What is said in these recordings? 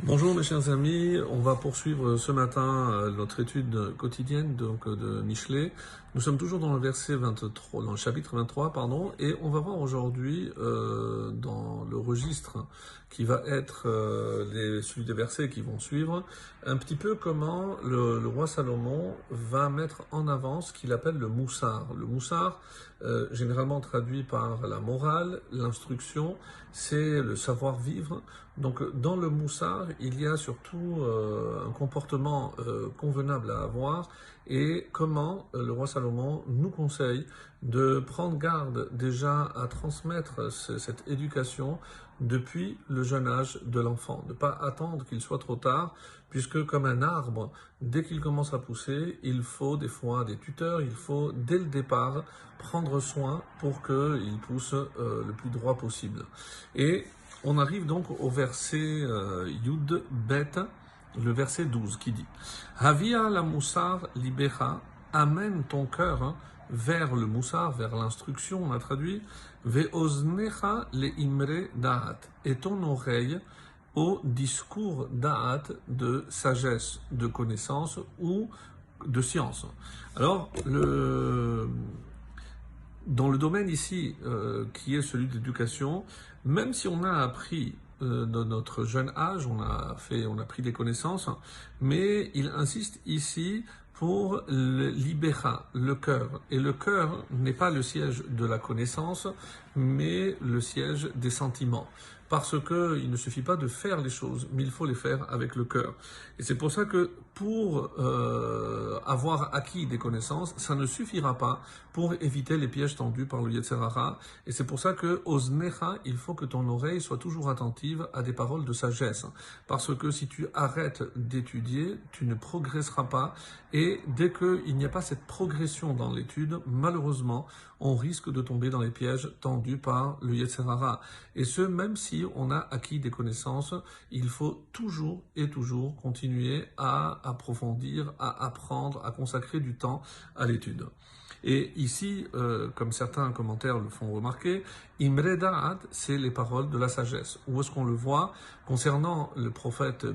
Bonjour mes chers amis, on va poursuivre ce matin notre étude quotidienne de Michelet. Nous sommes toujours dans le verset 23, dans le chapitre 23, pardon, et on va voir aujourd'hui dans le registre qui va être celui des versets qui vont suivre, un petit peu comment le roi Salomon va mettre en avant ce qu'il appelle le moussard. Le moussard, généralement traduit par la morale, l'instruction, c'est le savoir-vivre. Donc dans le moussard, il y a surtout un comportement convenable à avoir et comment le roi Salomon nous conseille de prendre garde déjà à transmettre cette éducation depuis le jeune âge de l'enfant. Ne pas attendre qu'il soit trop tard, puisque comme un arbre, dès qu'il commence à pousser, il faut des fois des tuteurs, il faut dès le départ prendre soin pour qu'il pousse le plus droit possible. Et on arrive donc au verset Yud Bet, le verset 12 qui dit Havia la moussar libecha, amène ton cœur vers le moussar, vers l'instruction, on a traduit, ve'oznecha le imre da'at, et ton oreille au discours da'at de sagesse, de connaissance ou de science. Alors, dans le domaine ici, qui est celui de l'éducation, même si on a appris de notre jeune âge, on a pris des connaissances, mais il insiste ici pour le libéra, le cœur. Et le cœur n'est pas le siège de la connaissance, mais le siège des sentiments. Parce que il ne suffit pas de faire les choses, mais il faut les faire avec le cœur. Et c'est pour ça que pour avoir acquis des connaissances, ça ne suffira pas pour éviter les pièges tendus par le Yetzer Hara. Et c'est pour ça que Oznecha, il faut que ton oreille soit toujours attentive à des paroles de sagesse. Parce que si tu arrêtes d'étudier, tu ne progresseras pas. Et dès qu'il n'y a pas cette progression dans l'étude, malheureusement, on risque de tomber dans les pièges tendus par le Yetzer Hara. Et ce, même si on a acquis des connaissances, il faut toujours et toujours continuer à approfondir, à apprendre, à consacrer du temps à l'étude. Et ici, comme certains commentaires le font remarquer, Imre Da'at, c'est les paroles de la sagesse. Où est-ce qu'on le voit concernant le prophète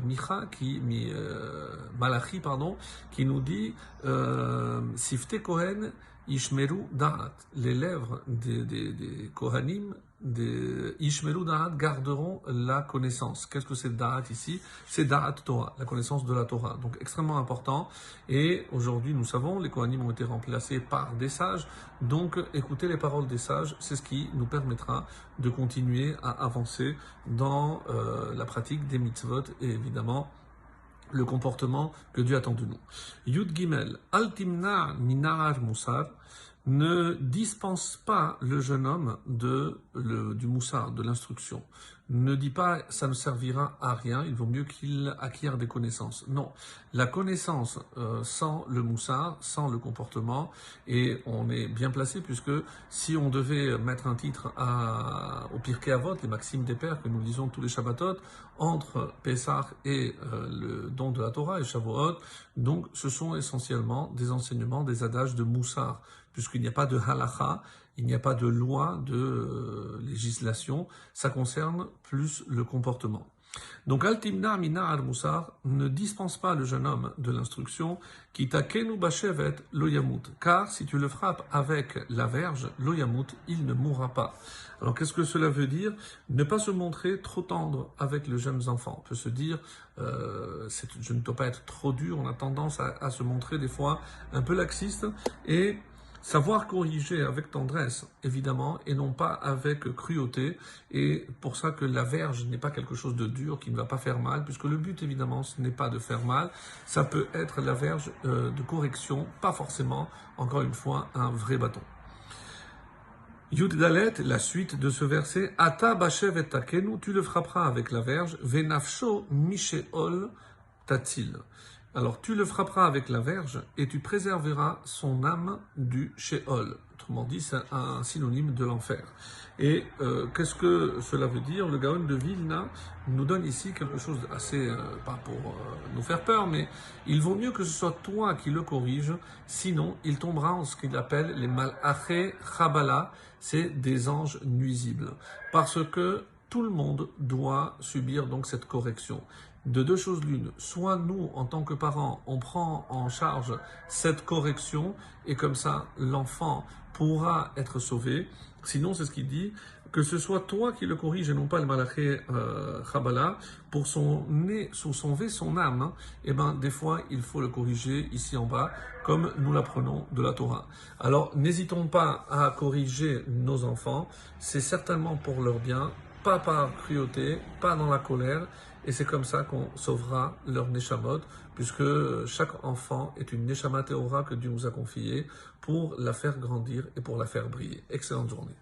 Malachi, qui nous dit Sifte Kohen Ishmeru Da'at, les lèvres des Kohanim, des Ishmeru Da'at garderont la connaissance. Qu'est-ce que c'est Da'at ici? C'est Da'at Torah, la connaissance de la Torah. Donc extrêmement important. Et aujourd'hui, nous savons, les Kohanim ont été remplacés par des sages. Donc écouter les paroles des sages, c'est ce qui nous permettra de continuer à avancer dans la pratique des mitzvot et évidemment le comportement que Dieu attend de nous. Yud Gimel, Altimna Minar Moussar, ne dispense pas le jeune homme du moussard, de l'instruction. Ne dis pas ça ne servira à rien, il vaut mieux qu'il acquiert des connaissances. Non, la connaissance sans le moussard, sans le comportement, et on est bien placé puisque si on devait mettre un titre au Pirkei Avot, les maximes des pères que nous lisons tous les Shabbatot, entre Pessah et le don de la Torah et Shavuot, donc ce sont essentiellement des enseignements, des adages de moussard, puisqu'il n'y a pas de halacha, il n'y a pas de loi, de législation, ça concerne plus le comportement. Donc, Altimna Mina al-Moussar ne dispense pas le jeune homme de l'instruction, qui takenu bashevet lo yamut, car si tu le frappes avec la verge, lo yamut, il ne mourra pas. Alors, qu'est-ce que cela veut dire? Ne pas se montrer trop tendre avec les jeunes enfants. On peut se dire, je ne dois pas être trop dur, on a tendance à se montrer des fois un peu laxiste, et savoir corriger avec tendresse, évidemment, et non pas avec cruauté, et pour ça que la verge n'est pas quelque chose de dur qui ne va pas faire mal, puisque le but, évidemment, ce n'est pas de faire mal, ça peut être la verge de correction, pas forcément, encore une fois, un vrai bâton. Yud Dalet, la suite de ce verset, Ata Bashev et Takenu, tu le frapperas avec la verge, Venafsho Mishéol Tatil. Alors tu le frapperas avec la verge et tu préserveras son âme du Sheol. Autrement dit, c'est un synonyme de l'enfer. Et qu'est-ce que cela veut dire? Le Gaon de Vilna nous donne ici quelque chose d'assez, pas pour nous faire peur, mais il vaut mieux que ce soit toi qui le corrige, sinon il tombera en ce qu'il appelle les Malaché Chabala, c'est des anges nuisibles. Parce que tout le monde doit subir donc cette correction. De deux choses l'une, soit nous, en tant que parents, on prend en charge cette correction et comme ça, l'enfant pourra être sauvé. Sinon, c'est ce qu'il dit, que ce soit toi qui le corrige et non pas le malaché Chabala, pour son sauver son âme, hein, et ben des fois, il faut le corriger ici en bas, comme nous l'apprenons de la Torah. Alors, n'hésitons pas à corriger nos enfants, c'est certainement pour leur bien, pas par cruauté, pas dans la colère, et c'est comme ça qu'on sauvera leur neshamot, puisque chaque enfant est une neshama théora que Dieu nous a confiée pour la faire grandir et pour la faire briller. Excellente journée.